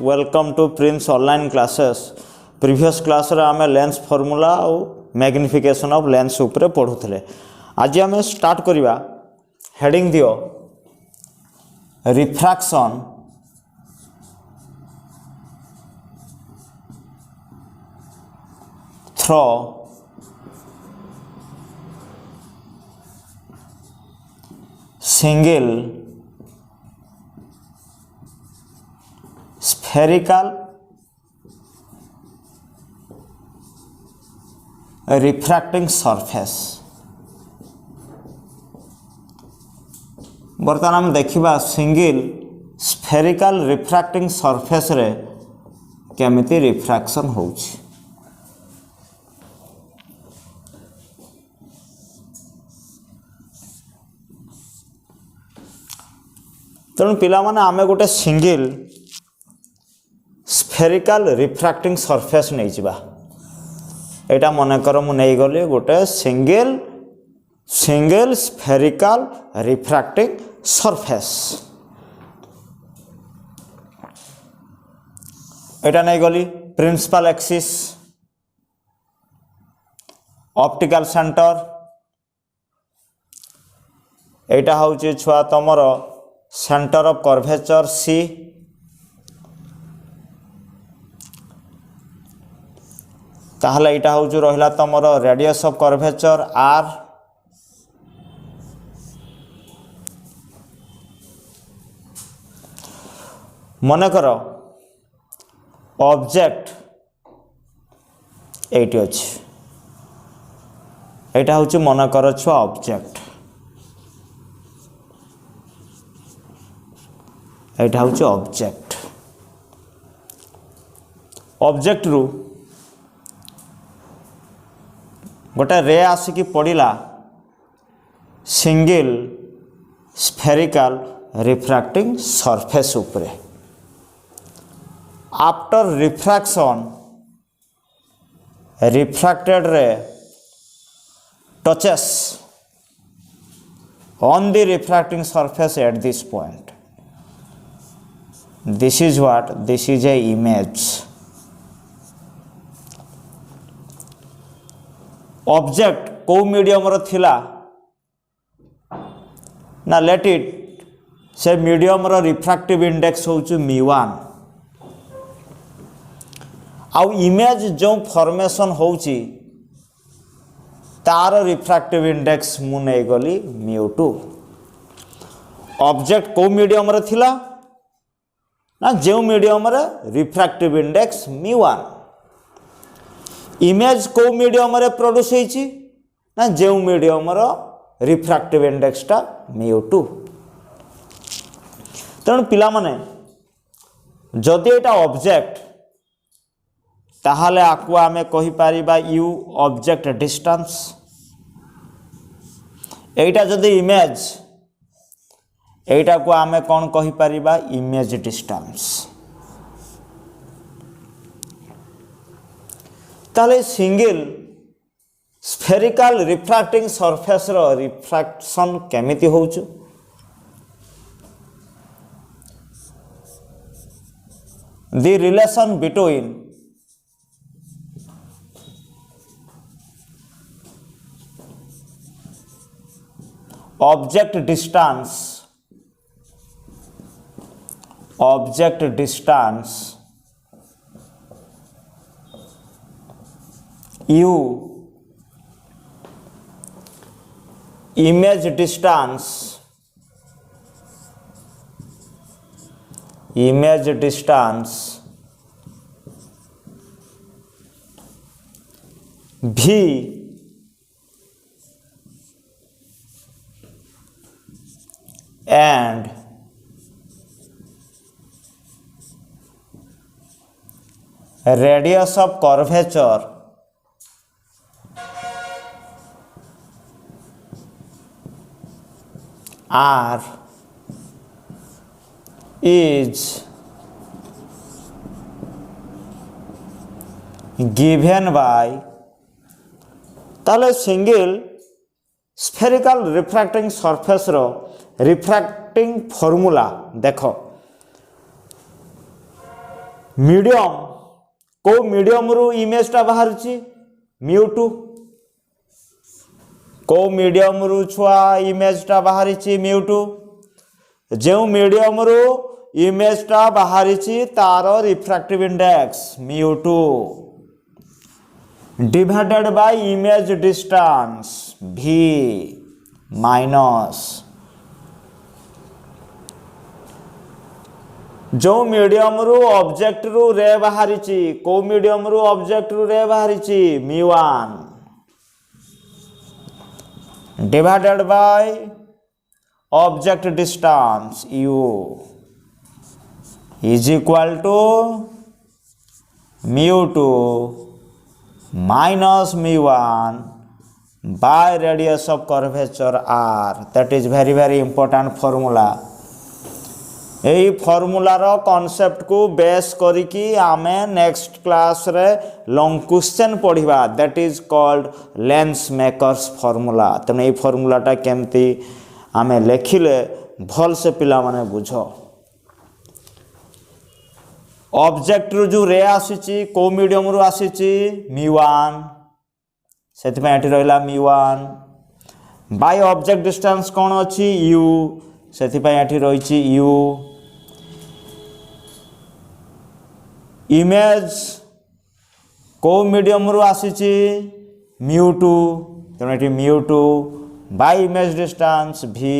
Welcome to Prince online classes. Previous class रे आमे lens formula और मैग्निफिकेशन ऑफ लेंस ऊपर पढ़ुले। आज आमे स्टार्ट करिवा। हेडिंग दियो refraction through single spherical refracting surface। बर्तमान हम देखिबा सिंगल स्फेरिकल रिफ्रैक्टिंग सरफेस रे केमिति रिफ्रैक्शन होउछि। तेणु पिला माने आमे गोटे सिंगल स्फेरिकल रिफ्रैक्टिंग सरफेस नहीं जिबा। एटा मन कर मु नहीं गली गोटे सिंगल स्फेरिकल रिफ्रैक्टिंग सरफेस। एटा नहीं गली प्रिंसिपल एक्सिस ऑप्टिकल सेंटर एटा होची छुआ तमर सेंटर ऑफ कर्वेचर सी। ताहले इटा हूँ रहा तुम रेडियस ऑफ कर्वेचर आर। मन कर ऑब्जेक्ट एटी अच्छी एटा हूँ मन कर छुआ ऑब्जेक्ट एटा हूँ ऑब्जेक्ट ऑब्जेक्ट रु गोटे रे आसिकी पड़ा सिंगल स्फेरिकल रिफ्रैक्टिंग सरफेस उपरे। आफ्टर रिफ्रैक्शन रिफ्रैक्टेड रे touches on the refracting surface at this point. This is what this is a image. Object को मीडियम रो थिला ना लेट इट से मीडियम रो रिफ्रैक्टिव इंडेक्स होउछु m1 आउ इमेज जो formation होउछि तार refractive index मु नै गली m2। ऑब्जेक्ट को मीडियम रो थिला ना जो मीडियम रे रिफ्रैक्टिव इंडेक्स m1। इमेज को मीडियम रे प्रोड्यूस होइछि ना जो मीडियम रो रिफ्रैक्टिव इंडेक्स टा m2। तेणु पिला माने जदि एटा ऑब्जेक्ट ताहाले आकु आमे कहि पारिबा u ऑब्जेक्ट डिस्टेंस। एटा जदि इमेज एटा को आमे कोन कहि पारिबा इमेज डिस्टेंस। ताले सिंगल स्फेरिकल रिफ्रैक्टिंग सरफेस रो रिफ्रैक्शन केमिति होउछु। The relation between object distance u image distance v and radius of curvature R is given by ताले सिंगल स्फेरिकल रिफ्रैक्टिंग सरफेस रो रिफ्रैक्टिंग फॉर्मूला देखो मीडियम को medium रु image टा बाहर म्यू2 को मीडियम रु छुआ इमेज टा बाहर म्यू2 जो मीडियम रु इमेज टा बाहर तार रिफ्रैक्टिव इंडेक्स म्यू2 divided by image distance v minus जो मीडियम रु ऑब्जेक्ट रु रे बाहरी को मीडियम रु ऑब्जेक्ट रु रे बाहरी μ1 divided by object distance u is equal to μ2 minus μ1 by radius of curvature r that is very very important formula यही फॉर्मूलार कॉन्सेप्ट को बेस करिकी आमे नेक्स्ट क्लास रे लॉन्ग क्वेश्चन पढ़िबा that is called lens maker's formula तने ये फॉर्मूलाटा केमती आमे लेखिले भल से पिला माने बुझो ऑब्जेक्ट रु जो रे आसीची को मीडियम रु आसीची μ1 सेति में एठी रहला μ1 बाय ऑब्जेक्ट डिस्टेंस कोन अछि u सेति में एठी रहिची u इमेज को मीडियम रु आसीची μ2 तेणु ये μ2 बाय इमेज डिस्टेंस v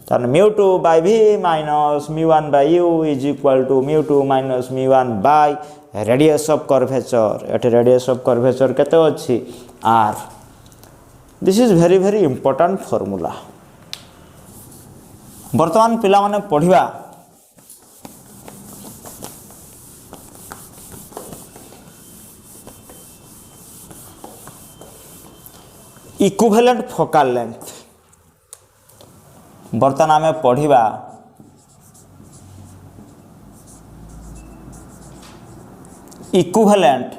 तन μ2 by v minus μ1 by u is equal to μ2 minus μ1 by radius of curvature एटे रेडियस ऑफ कर्वेचर केते अछि r this is very very important formula वर्तमान पिला माने पढ़िबा इक्विवेलेंट फोकल लेंथ बर्तमान आमे पढ़िबा इक्विवेलेंट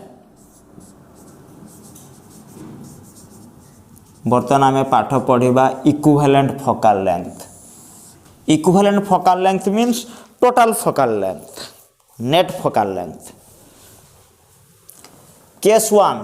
बर्तमान आमे पाठ पढ़िबा equivalent focal length equivalent focal length means total focal length net focal length case 1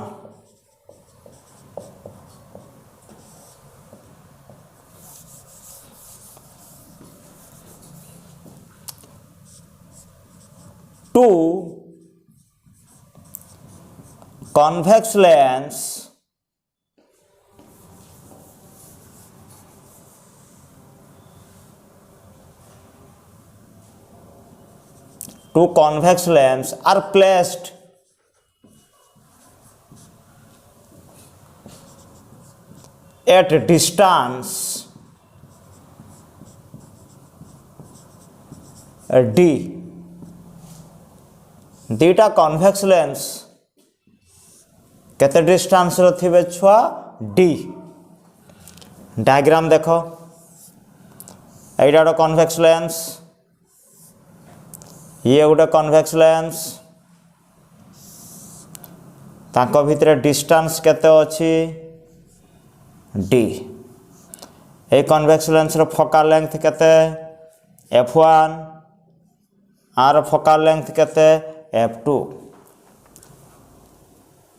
two convex lens are placed at distance d दीटा कन्वेक्स लेंस केते डिस्टेंस रो थिबे छुआ d डायग्राम देखो एटा कन्वेक्स लेंस ये गोटे कन्वेक्स लेंस ताको भितरे डिस्टेंस केते अछि d ए कन्वेक्स लेंस रो फोकल लेंथ केते f1 आर फोकल लेंथ केते f2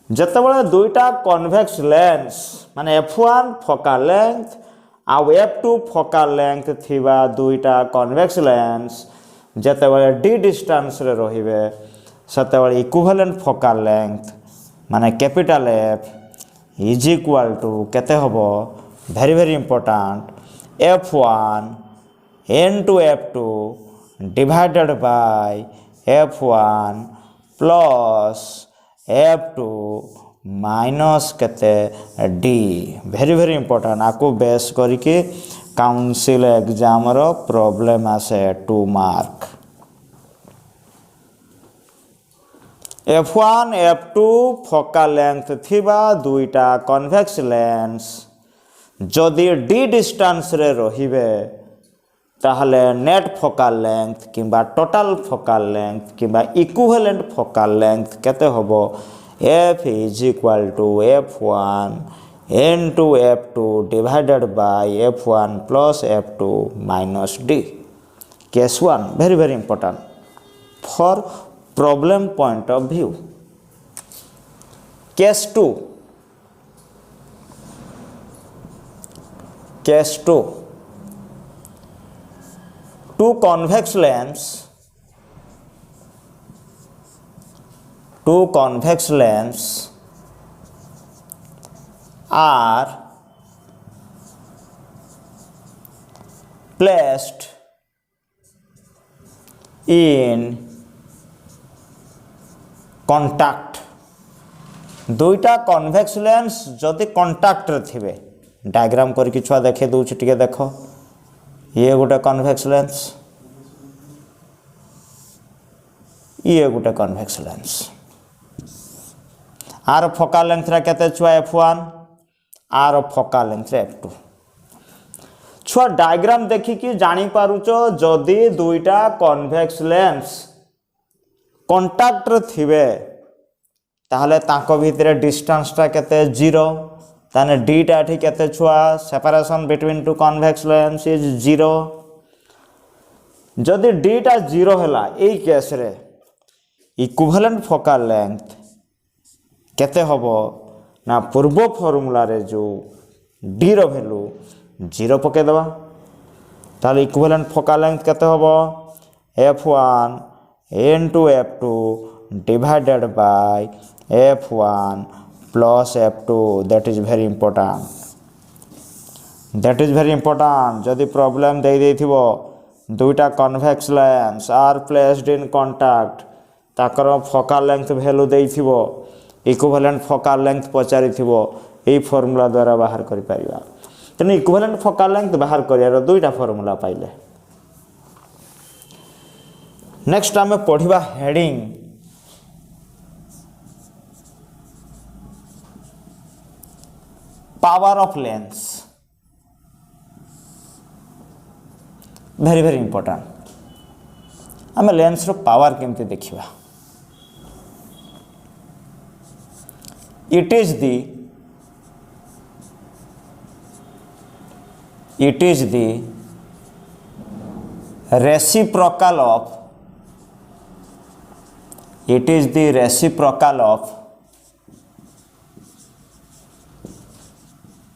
जतबेले दुईटा कन्वेक्स लेंस माने f1 फोकल लेंथ आ f2 फोकल लेंथ थिबा दुईटा कन्वेक्स लेंस जतबेले d डिस्टेंस रे रहिबे सतबेले इक्विवेलेंट फोकल लेंथ माने capital F is equal to केते हबो very very important f1 into f2 divided by f1 plus f2 minus केते d वेरी वेरी इंपोर्टेंट आपको बेस करके काउंसिल एग्जाम रो प्रॉब्लम आसे 2 mark f1 f2 focal length थिबा दुईटा कन्वेक्स लेंस जदि d डिस्टेंस रे रहिबे ताहले नेट फोकल लेंथ किंबा टोटल फोकल लेंथ किंबा इक्विवेलेंट फोकल लेंथ केते होबो f is equal to f1 into f2 divided by f1 plus f2 minus d. Case 1 very very important for problem point of view. Case 2. Case 2. Two convex lens are placed in contact. दुईटा convex lens जदि contact रे थिबे diagram करके छुआ देखे दूची टिके देखो ये गोटे कन्वेक्स लेंस ये गोटे कन्वेक्स लेंस आर फोकल लेंथ रे केते छुआ f1 आर फोकल लेंथ रे f2 छुआ डायग्राम देखि कि जानि पारुचो जदि दुईटा कन्वेक्स लेंस कंटाक्ट रे थिबे ताहले ताको भितरे डिस्टेंस टा केते 0 ताने d टा एठी केते छुआ separation between two convex lens is 0 जदि d टा 0 होला एई केस रे इक्विवेलेंट फोकल लेंथ केते हबो ना पूर्व फार्मूला रे जो d रो वैल्यू 0 पके दबा ताले इक्विवेलेंट फोकल लेंथ केते हबो f1 into f2 divided by f1 plus f2 that is very important जदि प्रॉब्लम दे देथिबो दुईटा convex lens are placed in contact ताकर फोकल लेंथ वैल्यू देथिबो इक्विवेलेंट फोकल लेंथ पचारिथिबो एई फार्मूला द्वारा बाहर करि परिबा तने इक्विवेलेंट फोकल लेंथ बाहर करियार दुईटा फार्मूला पाइले नेक्स्ट आमे पढिबा heading power of lens very important आमे लेंस रो पावर केमते देखिबा it is the reciprocal of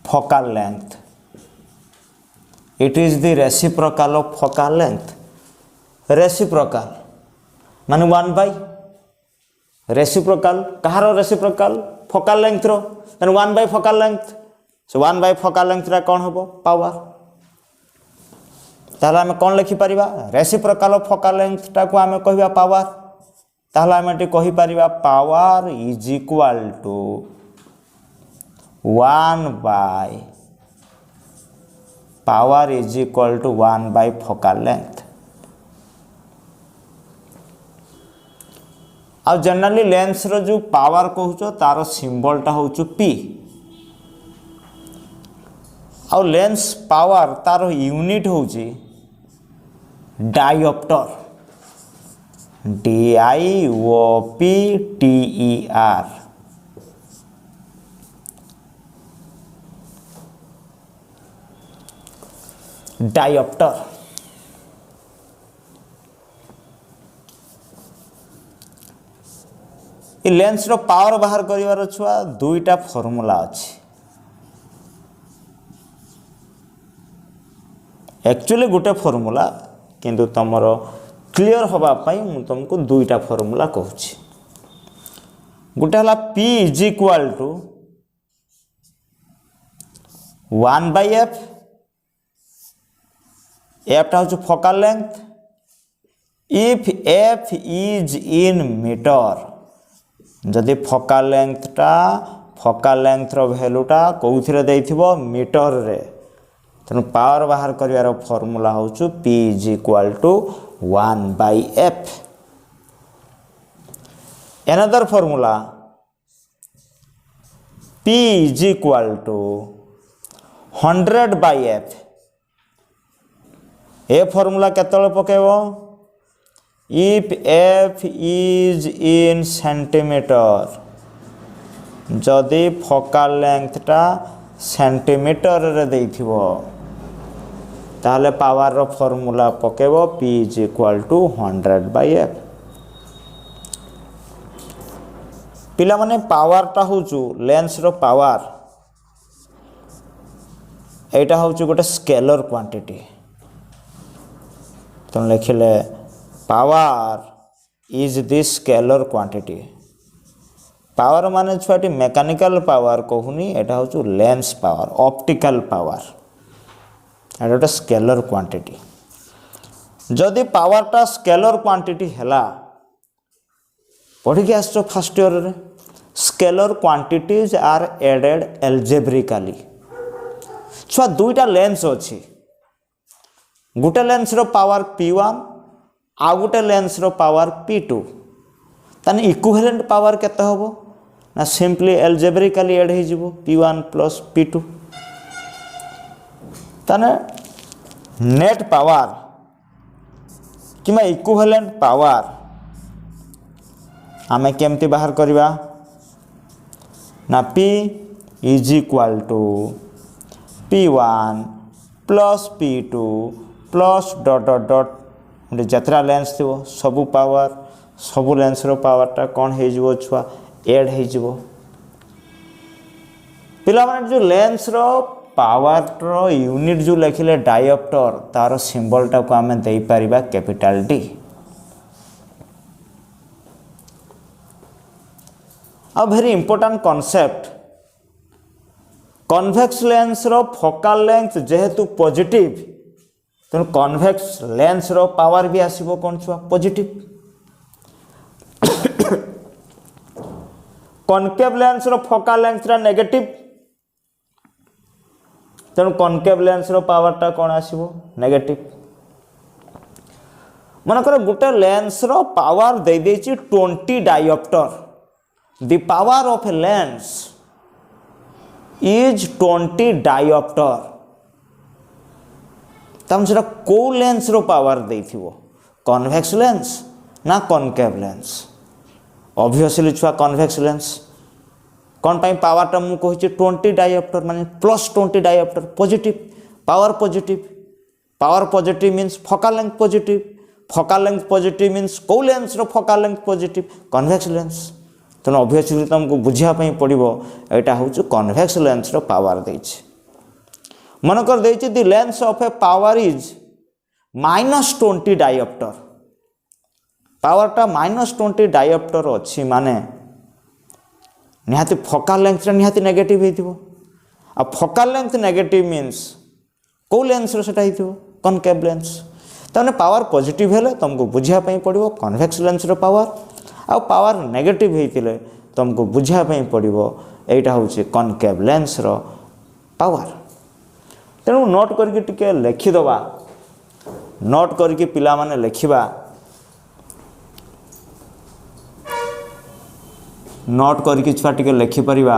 focal length. It is the reciprocal of focal length. Reciprocal माने 1 by reciprocal कहारो reciprocal focal length row then 1 by focal length so 1 by focal length रा कोन होबो power ताला हम कोन लिखि परिबा reciprocal of focal length टा को हम कहिबा पावर ताला हम एटी कहि परिबा power is equal to 1 by focal length आ जनरली लेंस रो जो पावर कहउचो तारो सिंबल टा होउचो p आ लेंस पावर तारो यूनिट होउची डायोप्टर DIOPTER डायोप्टर ये लेंस रो पावर बाहर करिवार छुआ दुईटा फार्मूला अछि एक्चुअली गोटे फार्मूला किंतु तमरो क्लियर होबा पई मु तुमको दुईटा फार्मूला कहूची गोटे हला p is equal to 1 by f f टा होची focal length if f is in meter जदि फोकल लेंथ रो वैल्यू टा कोउथिरे देइथिबो मीटर रे तनु पावर बाहर करिवार formula होचु p is equal to 1 by f another formula p is equal to 100 by f ए formula केतले पकेबो if f is in centimeter जदि focal length टा centimetre रे देइथिबो ताले पावर रो फार्मूला पकेबो p is equal to 100 by f पिला माने पावरटा हूँ लेंस रो पावर एटा हूँ गोटे स्केलर क्वांटिटी तो लिखिले power is the scalar quantity power माने छुआटी मेकानिकल पावर कहूनी एटा हूँ लेंस पावर ऑप्टिकल पावर एटा गोटे स्केलर क्वांटिटी जदि पावरटा स्केलर क्वांटिटी हैला पढ़ी के आसो फर्स्ट ईयर रे scalar quantities are added algebraically छुआ दुईटा लेंस अच्छी गोटे लेंस रो पावर P1 आ गोटे लेंस रो पावर P2 ताने इक्विवेलेंट पावर केते होबो ना सिंपली एल्जेब्रिकली एड हो जिवो P1 प्लस P2 ताने नेट पावर किमा इक्विवेलेंट पावर आमे केमती बाहर करिबा ना P is equal to P1 plus P2 plus dot dot dot जतरा लेंस थी सबू पावर सबू लेंस रो पावरटा कौन हो छुआ एड हो पिला माने जो लेंस रो पावर रो यूनिट जो लिखिले डायोप्टर तार सिंबलटा को आमे देई परिबा कैपिटल D आ very important concept convex lens रो फोकल लेंथ जेहेतु पॉजिटिव तेणु कन्वेक्स लेंस रो पावर भी आसीबो कोन छुआ पॉजिटिव कॉनकेव लेंस रो फोकल लेंथ रा नेगेटिव तेणु कॉनकेव लेंस रो पावरटा कोन आसीबो नेगेटिव मनकर गुटे लेंस रो पावर दे देछि 20 diopter the power of a lens is 20 diopter तम सेटा को लेंस रो पावर देथिवो कन्वेक्स लेंस ना कॉनकेव लेंस ऑब्वियसली छुआ कन्वेक्स लेंस कोन पई पावरटा मु कहिछि 20 डायोप्टर माने plus 20 diopter positive power positive means focal length positive means को लेंस रो focal length positive convex lens तेणु ऑब्वियसली तुमको बुझापी पड़ो यहाँ हूँ कन्वेक्स लेंस रो पावर देछि मनकर देछि the lens of a power is -20 diopter पावरटा -20 डायोप्टर अच्छी माने निहाती फोकल लेंथ निहाती नेगेटिव होइथिबो आ फोकल लेंथ नेगेटिव मींस को लेंस रो सेटा होइथिबो कनकेव लेंस तने पावर पॉजिटिव हेले तुमको बुझापी पड़ो कन्वेक्स लेंस रो पावर आ पावर नेगेटिव होइतिले तुमको बुझापी पड़ो यहाँ हूँ कनकेव लेंस रो पावर तेणु नोट करके टिके लिखिदबा नोट करके पिला माने लिखिबा नोट करके छुआ टिके लिखि परिबा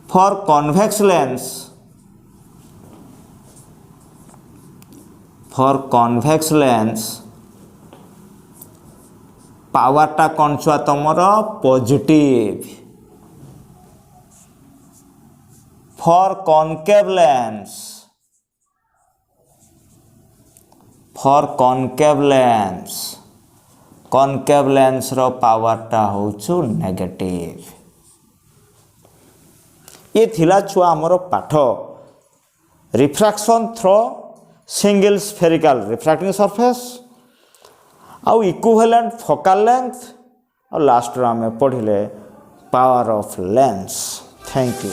फॉर कन्वेक्स लेंस पावरटा कौन छुआ तुमर पॉजिटिव फॉर कॉनकेव लेंस रो पावरटा होछु नेगेटिव ये थिला छुआ हमर पाठ refraction through single spherical refracting surface आउ इक्विवेलेंट फोकल लेंथ और लास्ट आम पढ़ले power of lens thank you.